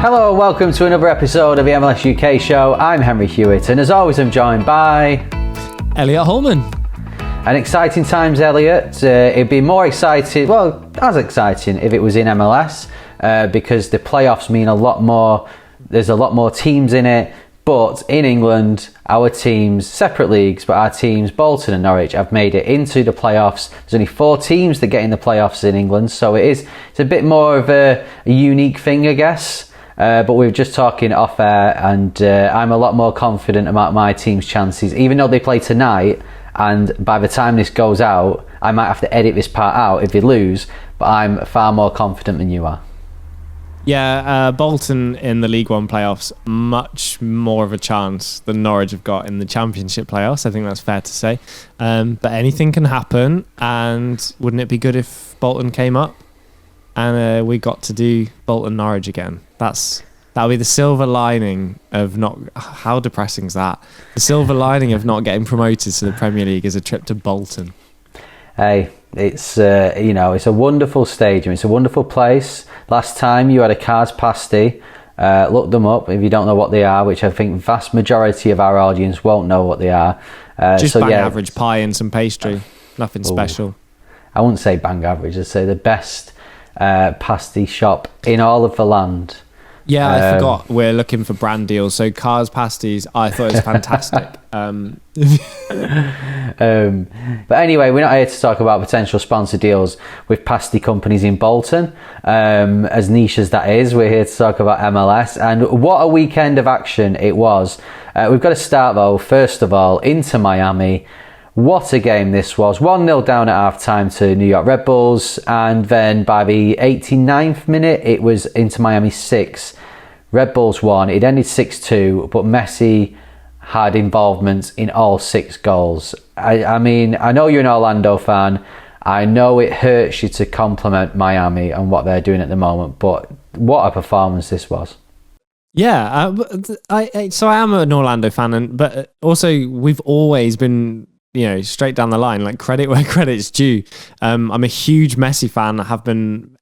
Hello and welcome to another episode of the MLS UK show. I'm Henry Hewitt and as always I'm joined by... Elliot Holman. And exciting times, Elliot. It'd be more exciting, well, as exciting if it was in MLS because the playoffs mean a lot more, there's a lot more teams in it. But in England, our teams, separate leagues, but our teams, Bolton and Norwich, have made it into the playoffs. There's only 4 teams that get in the playoffs in England, so it's a bit more of a unique thing, I guess. But we were just talking off air, and I'm a lot more confident about my team's chances, even though they play tonight. And by the time this goes out, I might have to edit this part out if they lose, but I'm far more confident than you are. Yeah, Bolton in the League One playoffs, much more of a chance than Norwich have got in the Championship playoffs. I think that's fair to say. But anything can happen, and wouldn't it be good if Bolton came up and we got to do Bolton Norwich again? That'll be the silver lining of not... How depressing is that? The silver lining of not getting promoted to the Premier League is a trip to Bolton. Hey, it's it's a wonderful stadium. It's a wonderful place. Last time you had a Cars pasty. Look them up if you don't know what they are, which I think vast majority of our audience won't know what they are. Just bang average pie and some pastry. Nothing special. I wouldn't say bang average. I'd say the best pasty shop in all of the land. Yeah, I forgot. We're looking for brand deals. So Cars pasties, I thought it was fantastic. But anyway, we're not here to talk about potential sponsor deals with pasty companies in Bolton. As niche as that is, we're here to talk about MLS. And what a weekend of action it was. We've got to start though, first of all, into Miami. What a game this was. 1-0 down at half-time to New York Red Bulls. And then by the 89th minute, it was Inter Miami 6. Red Bulls 1. It ended 6-2, but Messi had involvement in all 6 goals. I mean, I know you're an Orlando fan. I know it hurts you to compliment Miami and what they're doing at the moment, but what a performance this was. Yeah, I am an Orlando fan, but also we've always been... straight down the line, like credit where credit's due. I'm a huge Messi fan. I have been,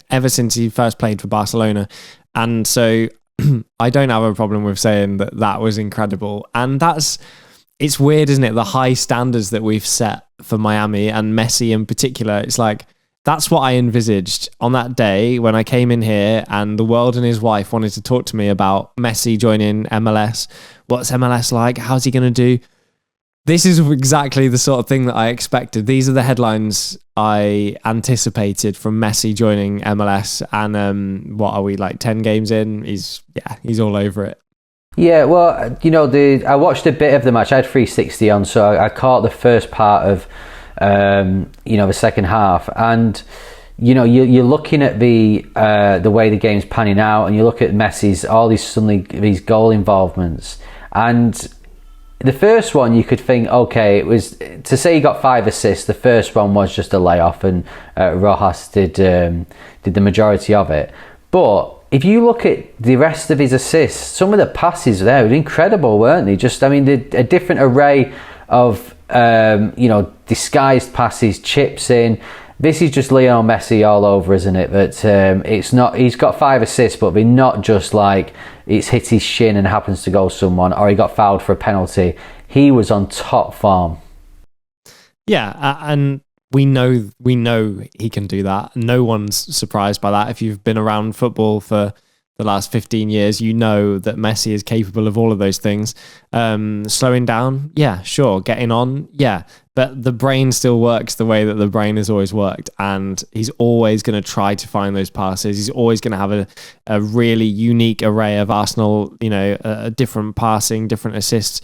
ever since he first played for Barcelona. And so I don't have a problem with saying that was incredible. And it's weird, isn't it? The high standards that we've set for Miami and Messi in particular. It's like, that's what I envisaged on that day when I came in here and the world and his wife wanted to talk to me about Messi joining MLS. What's MLS like? How's he going to do? This is exactly the sort of thing that I expected. These are the headlines I anticipated from Messi joining MLS. And what are we, like 10 games in? He's all over it. Yeah, well, I watched a bit of the match. I had 360 on, so I caught the first part of, the second half. And, you're looking at the way the game's panning out, and you look at Messi's, these goal involvements. And the first one, you could think, okay, it was to say he got 5 assists. The first one was just a layoff, and Rojas did the majority of it. But if you look at the rest of his assists, some of the passes there were incredible, weren't they? A different array of disguised passes, chips in. This is just Lionel Messi all over, isn't it? But it's not. He's got 5 assists, but they're not just like it's hit his shin and happens to go someone, or he got fouled for a penalty. He was on top form. Yeah, and we know he can do that. No one's surprised by that. If you've been around football for the last 15 years, you know that Messi is capable of all of those things. Slowing down, yeah, sure. Getting on, yeah. But the brain still works the way that the brain has always worked. And he's always going to try to find those passes. He's always going to have a really unique array of Arsenal, different passing, different assists.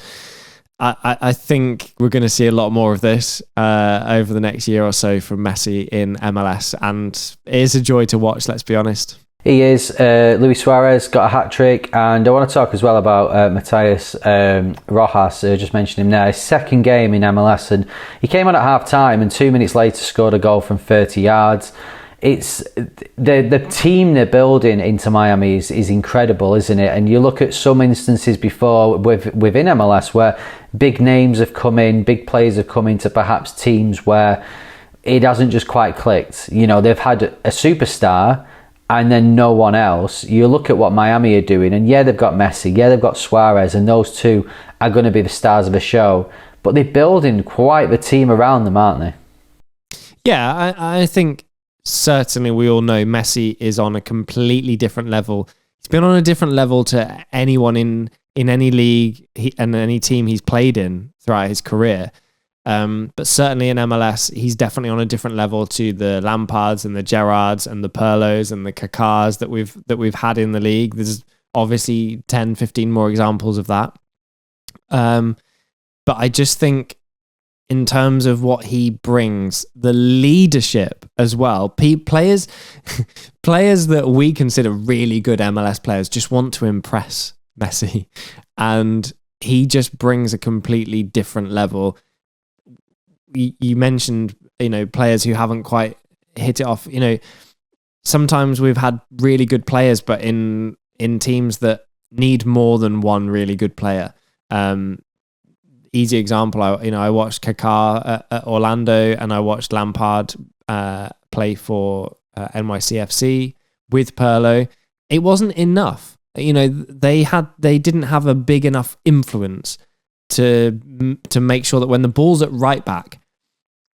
I think we're going to see a lot more of this over the next year or so from Messi in MLS. And it is a joy to watch, let's be honest. He is. Luis Suarez got a hat-trick, and I want to talk as well about Matthias Rojas, just mentioned him there. His second game in MLS, and he came on at half-time and 2 minutes later scored a goal from 30 yards. It's the team they're building into Miami is incredible, isn't it? And you look at some instances before within MLS where big names have come in, big players have come into perhaps teams where it hasn't just quite clicked. They've had a superstar and then no one else. You look at what Miami are doing, and yeah, they've got Messi, yeah, they've got Suarez, and those two are going to be the stars of the show. But they're building quite the team around them, aren't they? Yeah, I think certainly we all know Messi is on a completely different level. He's been on a different level to anyone in any league and any team he's played in throughout his career. But certainly in MLS, he's definitely on a different level to the Lampards and the Gerrards and the Pirlos and the Kakars that we've had in the league. There's obviously 10, 15 more examples of that. But I just think in terms of what he brings, the leadership as well, players that we consider really good MLS players just want to impress Messi, and he just brings a completely different level. You mentioned, players who haven't quite hit it off. Sometimes we've had really good players, but in teams that need more than one really good player. Easy example, I watched Kaká at Orlando, and I watched Lampard play for NYCFC with Pirlo. It wasn't enough. They didn't have a big enough influence to make sure that when the ball's at right back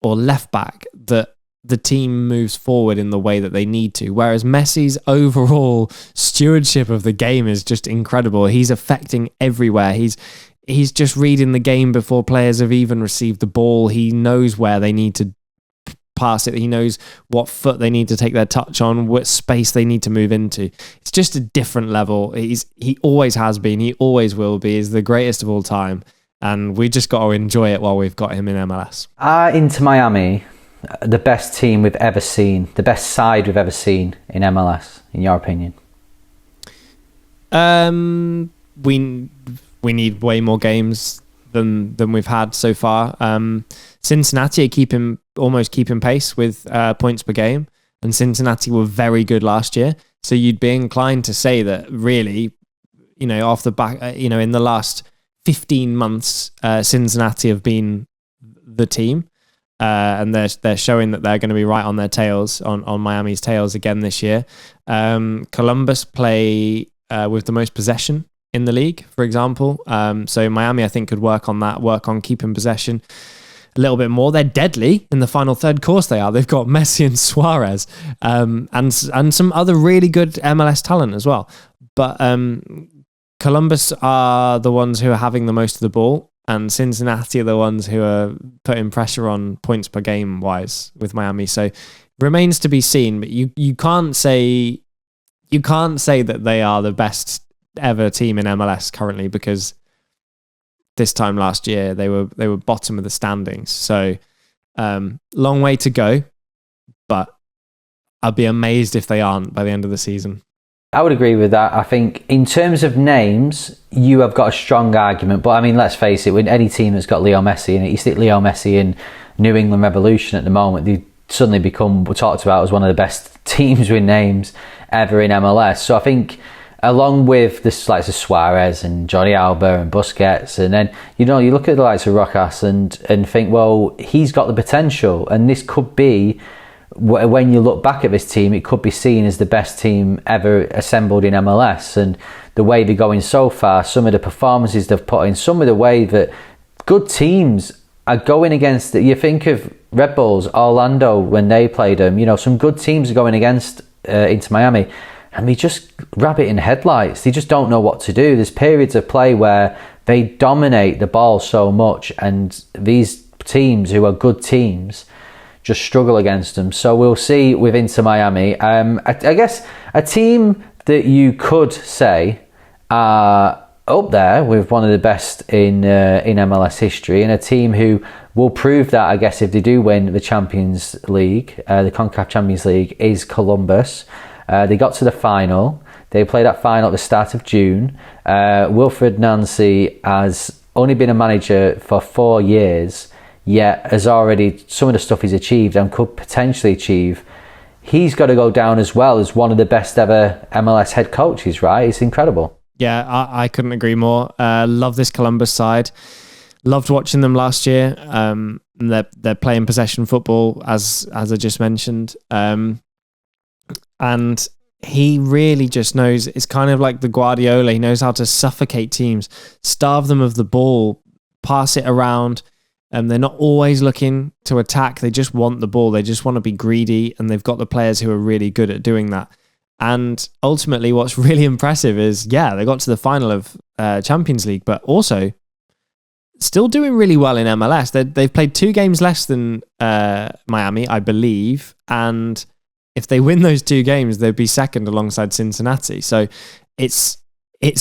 or left back, that the team moves forward in the way that they need to. Whereas Messi's overall stewardship of the game is just incredible. He's affecting everywhere. He's just reading the game before players have even received the ball. He knows where they need to pass it. He knows what foot they need to take their touch on, what space they need to move into. It's just a different level. He always has been. He always will be. He's the greatest of all time. And we just got to enjoy it while we've got him in MLS. Inter Miami, the best team we've ever seen, the best side we've ever seen in MLS, in your opinion? We need way more games than we've had so far. Cincinnati are almost keeping pace with points per game, and Cincinnati were very good last year. So you'd be inclined to say that really, off the back, in the last 15 months, Cincinnati have been the team, and they're showing that they're going to be right on their tails, on Miami's tails again this year. Columbus play with the most possession in the league, for example. So Miami, I think, could work on keeping possession a little bit more. They're deadly in the final third. Of course they are. They've got Messi and Suarez, and some other really good MLS talent as well. But Columbus are the ones who are having the most of the ball, and Cincinnati are the ones who are putting pressure on points per game wise with Miami. So remains to be seen, but you can't say that they are the best ever team in MLS currently, because this time last year they were bottom of the standings. So long way to go, but I'd be amazed if they aren't by the end of the season. I would agree with that. I think in terms of names, you have got a strong argument. But I mean, let's face it, with any team that's got Leo Messi in it, you stick Leo Messi in New England Revolution at the moment, they suddenly become talked about as one of the best teams with names ever in MLS. So I think along with the likes of Suarez and Johnny Alba and Busquets, and then you look at the likes of Rojas and think, well, he's got the potential, and this could be, when you look back at this team, it could be seen as the best team ever assembled in MLS. And the way they're going so far, some of the performances they've put in, some of the way that good teams are going against it. You think of Red Bulls, Orlando, when they played them, some good teams are going against Inter Miami, and they just rabbit in headlights. They just don't know what to do. There's periods of play where they dominate the ball so much, and these teams who are good teams just struggle against them. So we'll see with Inter Miami. I guess a team that you could say are up there with one of the best in MLS history, and a team who will prove that, I guess, if they do win the Champions League, the CONCACAF Champions League, is Columbus. They got to the final. They played that final at the start of June. Wilfred Nancy has only been a manager for 4 years, yet has already, some of the stuff he's achieved and could potentially achieve, he's got to go down as well as one of the best ever MLS head coaches, right? It's incredible. Yeah, I couldn't agree more. Love this Columbus side. Loved watching them last year. They're playing possession football, as I just mentioned. And he really just knows. It's kind of like the Guardiola. He knows how to suffocate teams, starve them of the ball, pass it around. They're not always looking to attack. They just want the ball. They just want to be greedy, and they've got the players who are really good at doing that. And ultimately, what's really impressive is, they got to the final of Champions League, but also still doing really well in MLS. They've played 2 games less than Miami, I believe, and if they win those 2 games, they'd be second alongside Cincinnati. So it's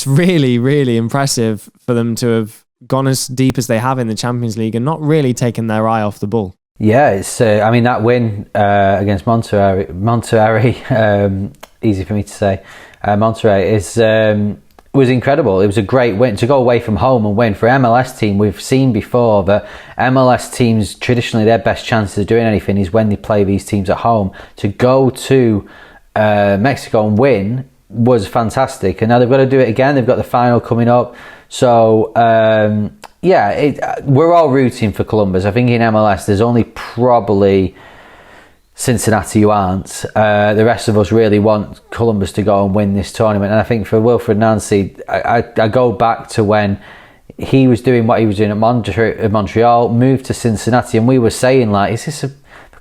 really, really impressive for them to have gone as deep as they have in the Champions League and not really taken their eye off the ball. Yeah, it's that win against Monterrey, easy for me to say, Monterrey was incredible. It was a great win to go away from home and win. For MLS team, we've seen before that MLS teams, traditionally their best chances of doing anything is when they play these teams at home. To go to Mexico and win was fantastic, and now they've got to do it again. They've got the final coming up, so we're all rooting for Columbus. I think in MLS there's only probably Cincinnati who aren't. The rest of us really want Columbus to go and win this tournament, and I think for Wilfred Nancy, I go back to when he was doing what he was doing at Montreal, moved to Cincinnati, and we were saying, like, is this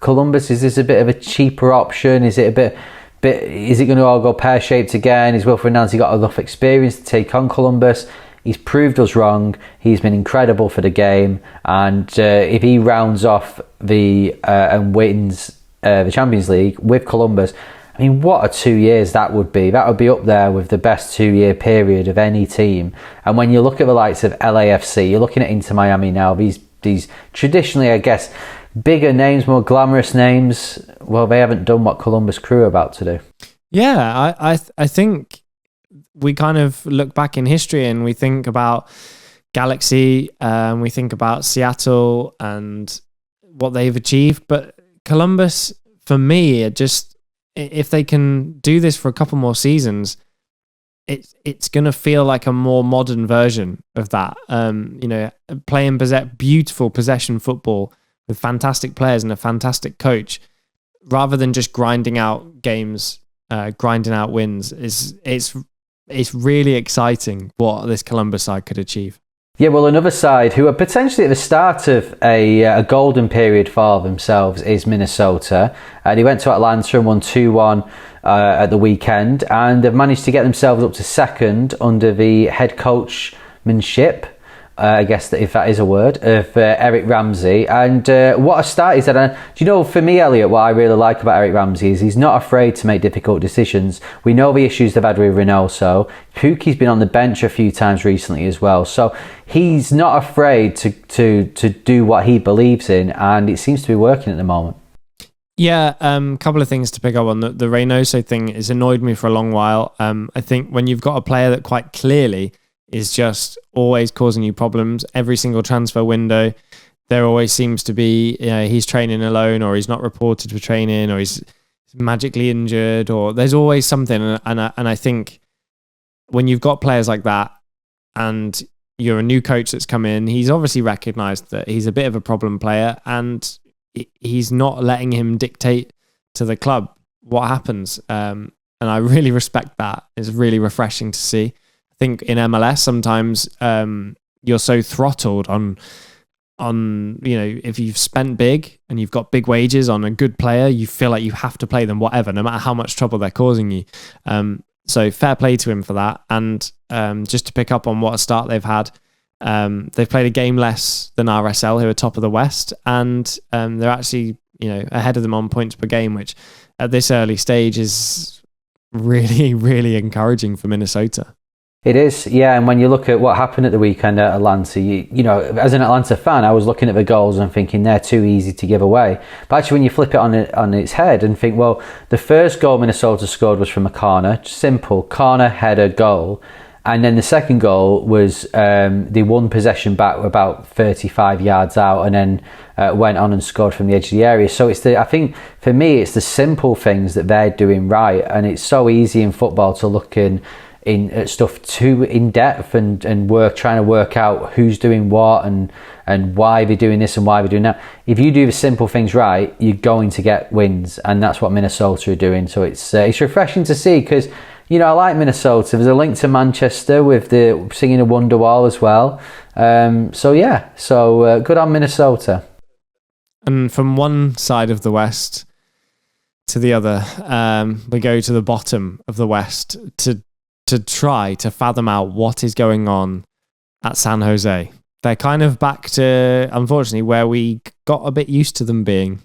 Columbus, is this a bit of a cheaper option? Is it a bit is it going to all go pear-shaped again? Has Wilfred Nancy got enough experience to take on Columbus? He's proved us wrong. He's been incredible for the game, and if he rounds off and wins the Champions League with Columbus, I mean, what a 2 years that would be. That would be up there with the best 2-year period of any team. And when you look at the likes of LAFC, you're looking at Inter Miami now, these traditionally, I guess, bigger names, more glamorous names, well, they haven't done what Columbus Crew are about to do. Yeah, I think we kind of look back in history and we think about Galaxy, we think about Seattle and what they've achieved, but Columbus, for me, if they can do this for a couple more seasons, it's going to feel like a more modern version of that. Playing beautiful possession football with fantastic players and a fantastic coach, rather than just grinding out games, grinding out wins. It's really exciting what this Columbus side could achieve. Yeah, well, another side who are potentially at the start of a golden period for themselves is Minnesota. They went to Atlanta and won 2-1 at the weekend, and they've managed to get themselves up to second under the head coachmanship, I guess if that is a word, of Eric Ramsey. And what a start is that. Do you know, for me, Elliot, what I really like about Eric Ramsey is he's not afraid to make difficult decisions. We know the issues they've had with Reynoso. Pukki's been on the bench a few times recently as well. So he's not afraid to do what he believes in, and it seems to be working at the moment. Yeah, couple of things to pick up on. The Reynoso thing has annoyed me for a long while. I think when you've got a player that quite clearly is just always causing you problems, every single transfer window, there always seems to be, he's training alone, or he's not reported for training, or he's magically injured, or there's always something. And I think when you've got players like that and you're a new coach that's come in, he's obviously recognised that he's a bit of a problem player, and he's not letting him dictate to the club what happens. And I really respect that. It's really refreshing to see. I think in MLS sometimes you're so throttled on if you've spent big and you've got big wages on a good player, you feel like you have to play them whatever, no matter how much trouble they're causing you. So fair play to him for that. And just to pick up on what a start they've had, they've played a game less than RSL, who are top of the West, and they're actually ahead of them on points per game, which at this early stage is really, really encouraging for Minnesota. It is, yeah. And when you look at what happened at the weekend at Atlanta, you know, as an Atlanta fan, I was looking at the goals and thinking they're too easy to give away. But actually, when you flip it on its head and think, well, the first goal Minnesota scored was from a corner, simple corner, header, goal. And then the second goal was they won possession back about 35 yards out, and then went on and scored from the edge of the area. So I think for me, it's the simple things that they're doing right. And it's so easy in football to look in in stuff too in depth and trying to work out who's doing what and why they're doing this and why they're doing that. If you do the simple things right, you're going to get wins, and that's what Minnesota are doing. So it's refreshing to see, because I like Minnesota. There's a link to Manchester with the singing a Wonderwall as well. So good on Minnesota. And from one side of the West to the other, we go to the bottom of the West to try to fathom out what is going on at San Jose. They're kind of back to, unfortunately, where we got a bit used to them being.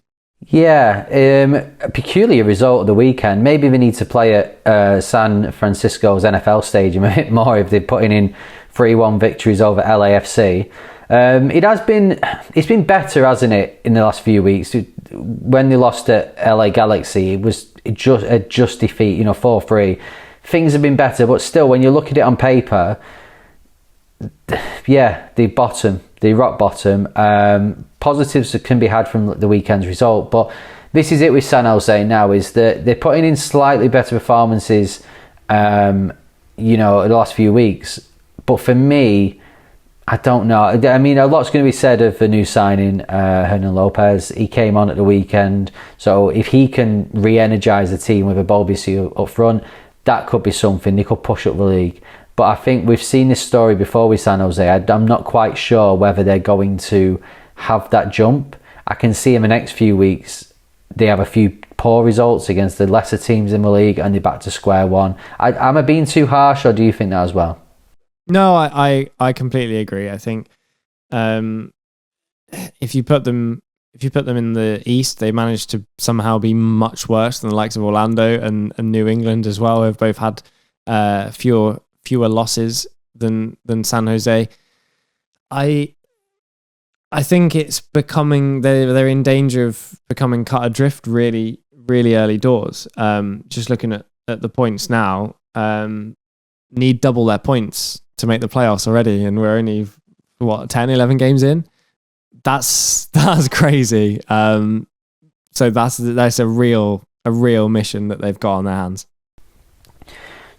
Yeah, a peculiar result of the weekend. Maybe they need to play at San Francisco's NFL Stadium a bit more if they're putting in 3-1 victories over LAFC. It's been better, hasn't it, in the last few weeks? When they lost at LA Galaxy, it was just a just defeat, 4-3. Things have been better, but still, when you look at it on paper, the rock bottom. Positives that can be had from the weekend's result, but this is it with San Jose now, is that they're putting in slightly better performances, in the last few weeks. But for me, I don't know. I mean, a lot's going to be said of the new signing, Hernan Lopez. He came on at the weekend, so if he can re-energise the team with a Bobby up front, that could be something. They could push up the league. But I think we've seen this story before with San Jose. I'm not quite sure whether they're going to have that jump. I can see in the next few weeks they have a few poor results against the lesser teams in the league and they're back to square one. Am I being too harsh, or do you think that as well? No, I completely agree. I think if you put them in the East, they managed to somehow be much worse than the likes of Orlando and New England as well, who have both had fewer losses than San Jose. I think it's becoming, they're in danger of becoming cut adrift really, really early doors. Just looking at the points now, need double their points to make the playoffs already, and we're only 10, 11 games in. That's crazy. So that's a real mission that they've got on their hands.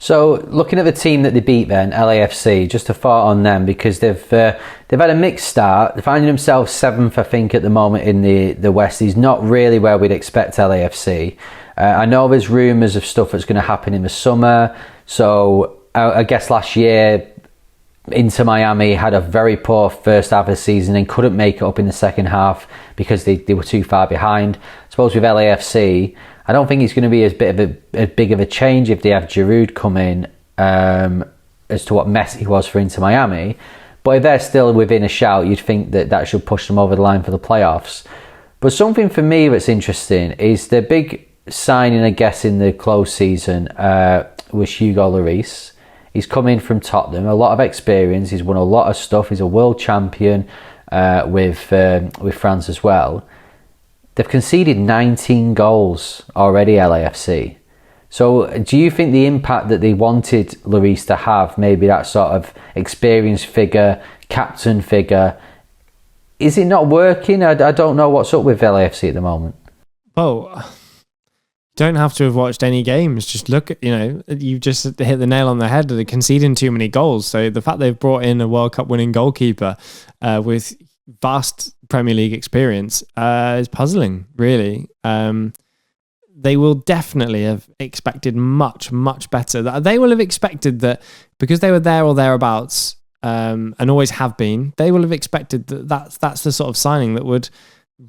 So looking at the team that they beat then, LAFC, just a thought on them, because they've had a mixed start. They're finding themselves 7th, I think, at the moment in the West. Is not really where we'd expect LAFC. I know there's rumours of stuff that's going to happen in the summer. So I guess last year, Inter Miami had a very poor first half of the season and couldn't make it up in the second half because they were too far behind. I suppose with LAFC, I don't think it's going to be as big of a change if they have Giroud come in as to what Messi was for Inter Miami. But if they're still within a shout, you'd think that should push them over the line for the playoffs. But something for me that's interesting is the big signing, I guess, in the close season was Hugo Lloris. He's come in from Tottenham, a lot of experience. He's won a lot of stuff. He's a world champion with France as well. They've conceded 19 goals already, LAFC. So do you think the impact that they wanted Lloris to have, maybe that sort of experienced figure, captain figure, is it not working? I don't know what's up with LAFC at the moment. Oh, don't have to have watched any games. Just look at, you've just hit the nail on the head. They're conceding too many goals. So the fact they've brought in a World Cup winning goalkeeper with vast Premier League experience is puzzling, really. They will definitely have expected much, much better. They will have expected that because they were there or thereabouts and always have been, they will have expected that's the sort of signing that would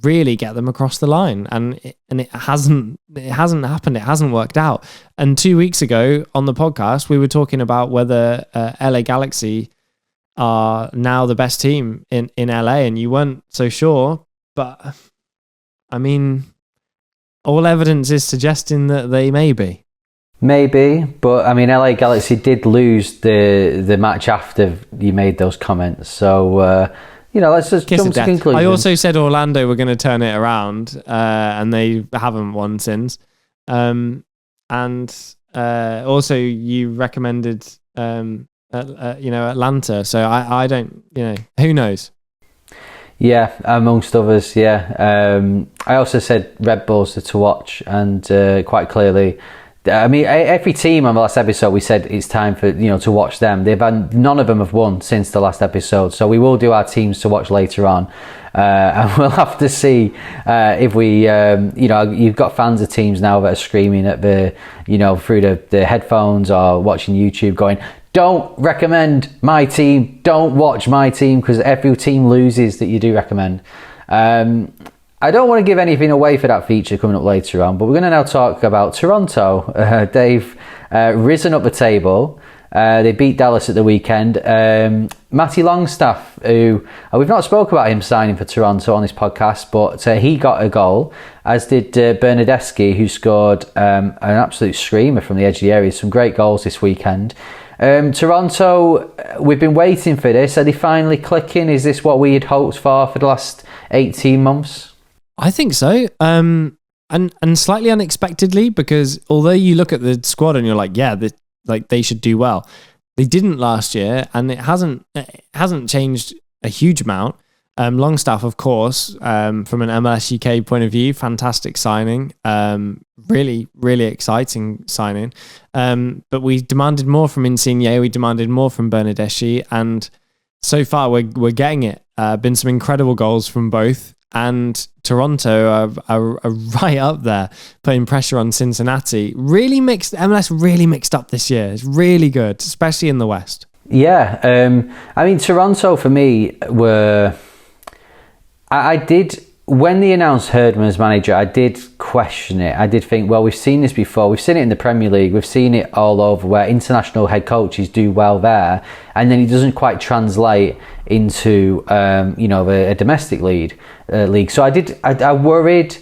really get them across the line, and it hasn't happened. It hasn't worked out. And 2 weeks ago on the podcast, we were talking about whether LA Galaxy are now the best team in LA, and you weren't so sure. But I mean, all evidence is suggesting that they may be. Maybe, but I mean, LA Galaxy did lose the match after you made those comments, so. Let's just jump to conclusion. I also said Orlando were going to turn it around, and they haven't won since. And also you recommended, Atlanta. So I don't, who knows? Yeah, amongst others, yeah. I also said Red Bulls to watch, and quite clearly I mean, every team on the last episode, we said it's time for to watch them. None of them have won since the last episode, so we will do our teams to watch later on, and we'll have to see if we, you've got fans of teams now that are screaming at through the headphones or watching YouTube, going, "Don't recommend my team, don't watch my team," because every team loses that you do recommend. I don't want to give anything away for that feature coming up later on, but we're going to now talk about Toronto. They've risen up the table. They beat Dallas at the weekend. Matty Longstaff, who we've not spoke about him signing for Toronto on this podcast, but he got a goal, as did Bernardeschi, who scored an absolute screamer from the edge of the area. Some great goals this weekend. Toronto, we've been waiting for this. Are they finally clicking? Is this what we had hoped for the last 18 months? I think so, and slightly unexpectedly, because although you look at the squad and you're like, yeah, they should do well, they didn't last year, and it hasn't changed a huge amount. Longstaff, of course, from an MLS UK point of view, fantastic signing, really, really exciting signing. But we demanded more from Insigne, we demanded more from Bernardeschi, and so far we're getting it. Been some incredible goals from both. And Toronto are right up there, putting pressure on Cincinnati. Really mixed. MLS really mixed up this year. It's really good, especially in the West. Yeah, I mean, Toronto for me were. I did, when they announced Herdman as manager, I did question it. I did think, well, we've seen this before. We've seen it in the Premier League. We've seen it all over, where international head coaches do well there, and then it doesn't quite translate into a domestic league. So I worried,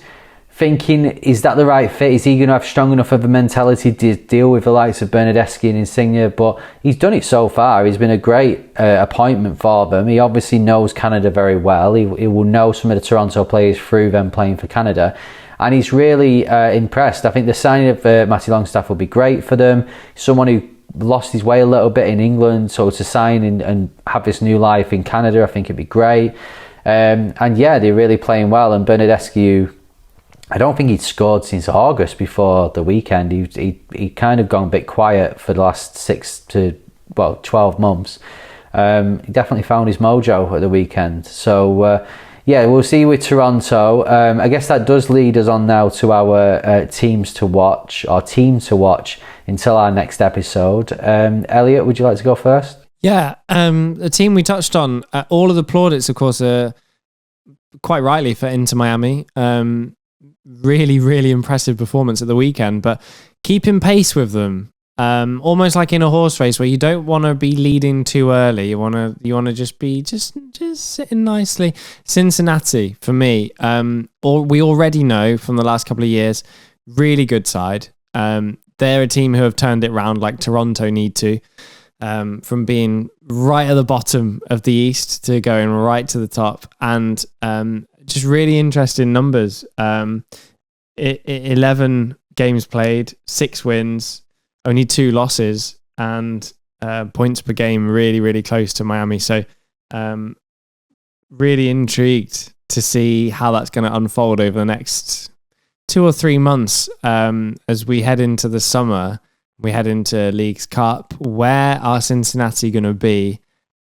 thinking, is that the right fit? Is he going to have strong enough of a mentality to deal with the likes of Bernardeschi and Insigne? But he's done it so far. He's been a great appointment for them. He obviously knows Canada very well. He will know some of the Toronto players through them playing for Canada. And he's really impressed. I think the signing of Matty Longstaff will be great for them. Someone who lost his way a little bit in England, so to sign and have this new life in Canada, I think it'd be great. And yeah, they're really playing well. And Bernardeschi, I don't think he'd scored since August before the weekend. He kind of gone a bit quiet for the last 12 months. He definitely found his mojo at the weekend. So yeah, we'll see with Toronto. I guess that does lead us on now to our teams to watch, or team to watch, until our next episode. Elliot, would you like to go first? Yeah, the team we touched on, all of the plaudits, of course, are quite rightly for Inter Miami. Really, really impressive performance at the weekend, but keeping pace with them, almost like in a horse race where you don't want to be leading too early. You want to just be just sitting nicely. Cincinnati, for me, we already know from the last couple of years, really good side. They're a team who have turned it round like Toronto need to. From being right at the bottom of the East to going right to the top, and just really interesting numbers. 11 games played, 6 wins, only 2 losses, and points per game really, really close to Miami. So really intrigued to see how that's going to unfold over the next 2 or 3 months as we head into the summer. We head into Leagues Cup. Where are Cincinnati going to be?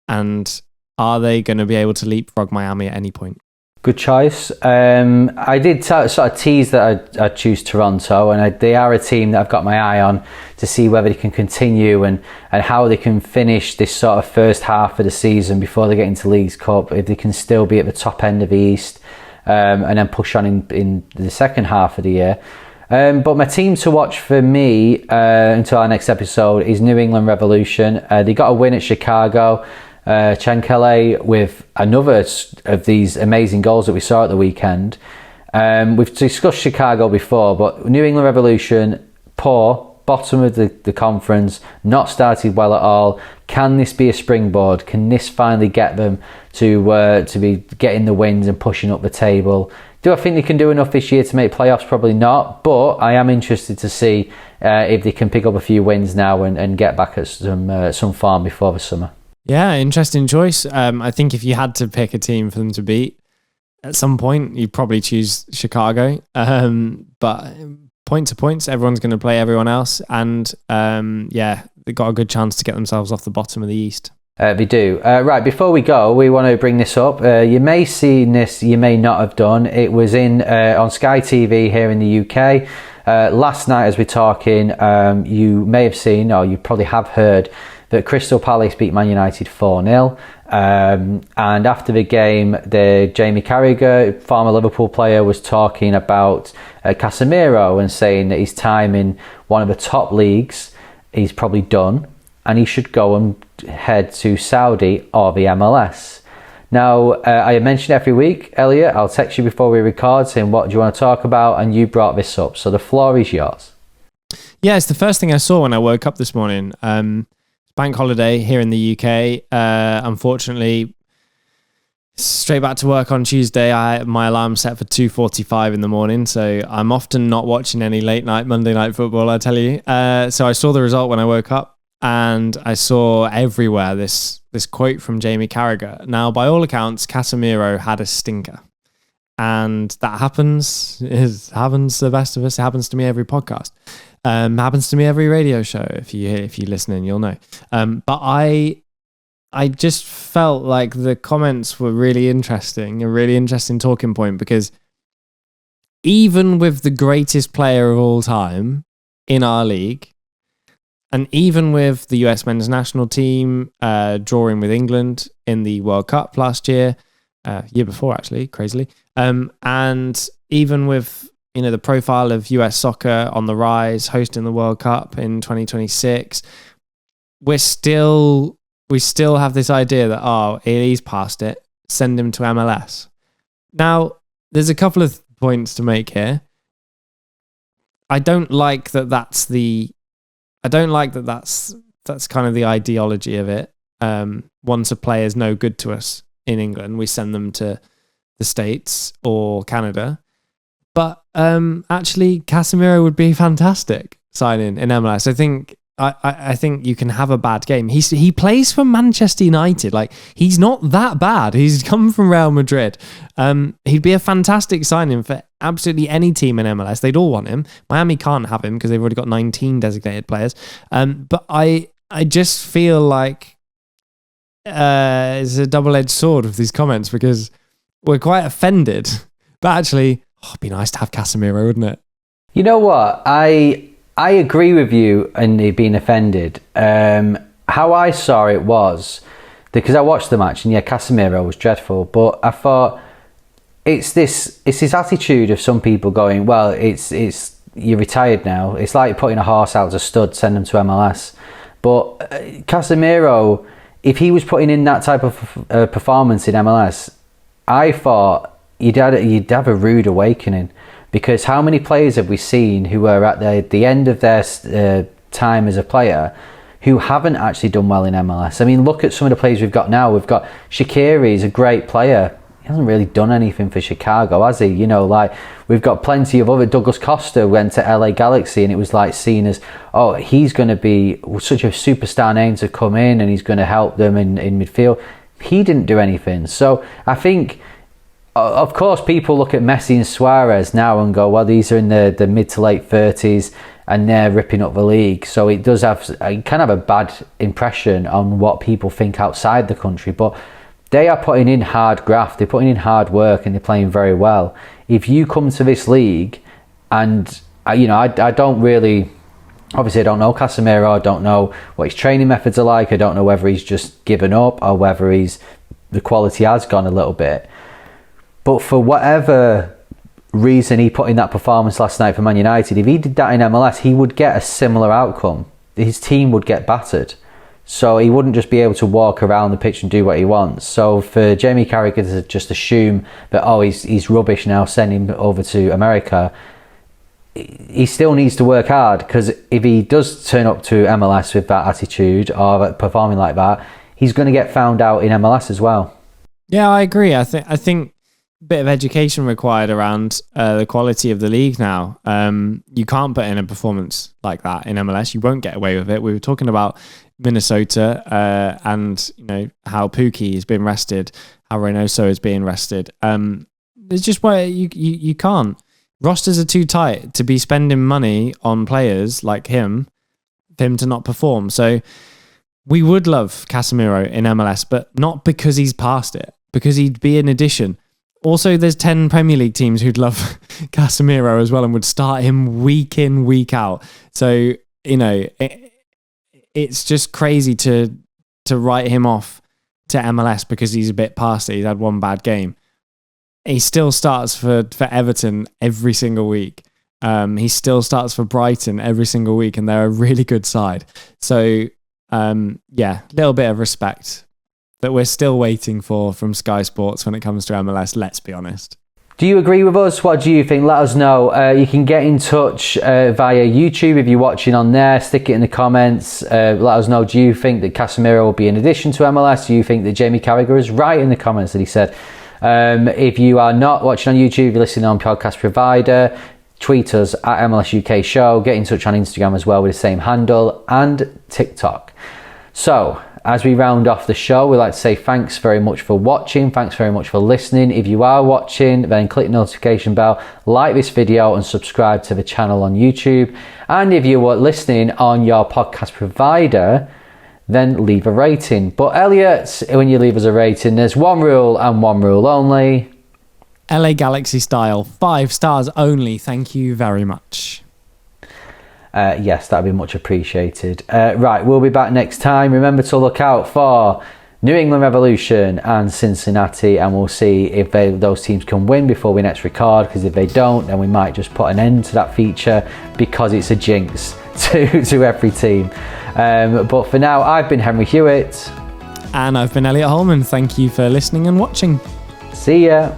And are they going to be able to leapfrog Miami at any point? Good choice. I did sort of tease that I'd choose Toronto, and they are a team that I've got my eye on to see whether they can continue and how they can finish this sort of first half of the season before they get into Leagues Cup, if they can still be at the top end of the East and then push on in the second half of the year. But my team to watch for me until our next episode is New England Revolution. They got a win at Chicago. Chankele with another of these amazing goals that we saw at the weekend. We've discussed Chicago before, but New England Revolution, poor, bottom of the conference, not started well at all. Can this be a springboard? Can this finally get them to be getting the wins and pushing up the table? Do I think they can do enough this year to make playoffs? Probably not, but I am interested to see if they can pick up a few wins now and get back at some form before the summer. Yeah, interesting choice. I think if you had to pick a team for them to beat at some point, you'd probably choose Chicago. But points are points. Everyone's going to play everyone else. And they've got a good chance to get themselves off the bottom of the East. They do. Right, before we go, we want to bring this up. You may have seen this, you may not have done. It was on Sky TV here in the UK. Last night, as we're talking, you may have seen, or you probably have heard, that Crystal Palace beat Man United 4-0. And after the game, Jamie Carragher, former Liverpool player, was talking about Casemiro and saying that his time in one of the top leagues, he's probably done, and he should go and head to Saudi or the MLS. Now, I mentioned every week, Elliot, I'll text you before we record saying, what do you want to talk about? And you brought this up, so the floor is yours. Yeah, it's the first thing I saw when I woke up this morning. Bank holiday here in the UK. Unfortunately, straight back to work on Tuesday. My alarm set for 2:45 in the morning, so I'm often not watching any late night Monday night football, I tell you. So I saw the result when I woke up, and I saw everywhere this quote from Jamie Carragher. Now, by all accounts, Casemiro had a stinker, and that happens. It happens to the best of us. It happens to me every podcast. Happens to me every radio show. If you listen, you'll know. But I just felt like the comments were really interesting, a really interesting talking point, because even with the greatest player of all time in our league, and even with the US men's national team drawing with England in the World Cup last year before actually, crazily, and even with the profile of US soccer on the rise, hosting the World Cup in 2026, we still have this idea that, he's past it, send him to MLS. Now, there's a couple of points to make here. I don't like that that's kind of the ideology of it. Once a player is no good to us in England, we send them to the States or Canada. But actually, Casemiro would be fantastic signing in MLS. I think you can have a bad game. He plays for Manchester United. Like, he's not that bad. He's come from Real Madrid. He'd be a fantastic signing for absolutely any team in MLS. They'd all want him. Miami can't have him because they've already got 19 designated players. But I just feel like it's a double-edged sword with these comments, because we're quite offended. But actually, it'd be nice to have Casemiro, wouldn't it? You know what? I agree with you in being offended. How I saw it was, because I watched the match, and Casemiro was dreadful, but I thought it's this attitude of some people going, well, it's you're retired now. It's like putting a horse out as a stud, send them to MLS. But Casemiro, if he was putting in that type of performance in MLS, I thought you'd have a rude awakening, because how many players have we seen who are at the end of their time as a player who haven't actually done well in MLS? I mean, look at some of the players we've got now. We've got Shaqiri, he's a great player. He hasn't really done anything for Chicago, has he? We've got plenty of other. Douglas Costa went to LA Galaxy, and it was like seen as, he's going to be such a superstar name to come in, and he's going to help them in midfield. He didn't do anything. So I think, of course, people look at Messi and Suarez now and go, well, these are in the mid to late 30s and they're ripping up the league. So it does kind of a bad impression on what people think outside the country. But they are putting in hard graft, they're putting in hard work, and they're playing very well. If you come to this league, and I don't really, obviously I don't know Casemiro, I don't know what his training methods are like, I don't know whether he's just given up or whether the quality has gone a little bit. But for whatever reason he put in that performance last night for Man United, if he did that in MLS, he would get a similar outcome. His team would get battered. So he wouldn't just be able to walk around the pitch and do what he wants. So for Jamie Carragher to just assume that, he's rubbish now, send him over to America, he still needs to work hard, because if he does turn up to MLS with that attitude or performing like that, he's going to get found out in MLS as well. Yeah, I agree. I think bit of education required around the quality of the league now. You can't put in a performance like that in MLS. You won't get away with it. We were talking about Minnesota and how Pukki has been rested, how Reynoso is being rested. There's just where you can't. rosters are too tight to be spending money on players like him for him to not perform. So we would love Casemiro in MLS, but not because he's past it, because he'd be an addition. Also, there's 10 Premier League teams who'd love Casemiro as well and would start him week in, week out. So, you know, it's just crazy to write him off to MLS because he's a bit past it. He's had one bad game. He still starts for Everton every single week. He still starts for Brighton every single week, and they're a really good side. So, yeah, a little bit of respect that we're still waiting for from Sky Sports when it comes to MLS, let's be honest. Do you agree with us? What do you think? Let us know. You can get in touch via YouTube if you're watching on there. Stick it in the comments. Let us know. Do you think that Casemiro will be an addition to MLS? Do you think that Jamie Carragher is right in the comments that he said? If you are not watching on YouTube, you're listening on podcast provider, tweet us at MLS UK Show. Get in touch on Instagram as well with the same handle, and TikTok. So, as we round off the show, we'd like to say thanks very much for watching. Thanks very much for listening. If you are watching, then click the notification bell, like this video, and subscribe to the channel on YouTube. And if you are listening on your podcast provider, then leave a rating. But Elliot, when you leave us a rating, there's one rule and one rule only. LA Galaxy style, 5 stars only. Thank you very much. Yes, that'd be much appreciated. Right, we'll be back next time. Remember to look out for New England Revolution and Cincinnati, and we'll see if those teams can win before we next record, because if they don't, then we might just put an end to that feature because it's a jinx to every team. But for now, I've been Henry Hewitt. And I've been Elliot Holman. Thank you for listening and watching. See ya.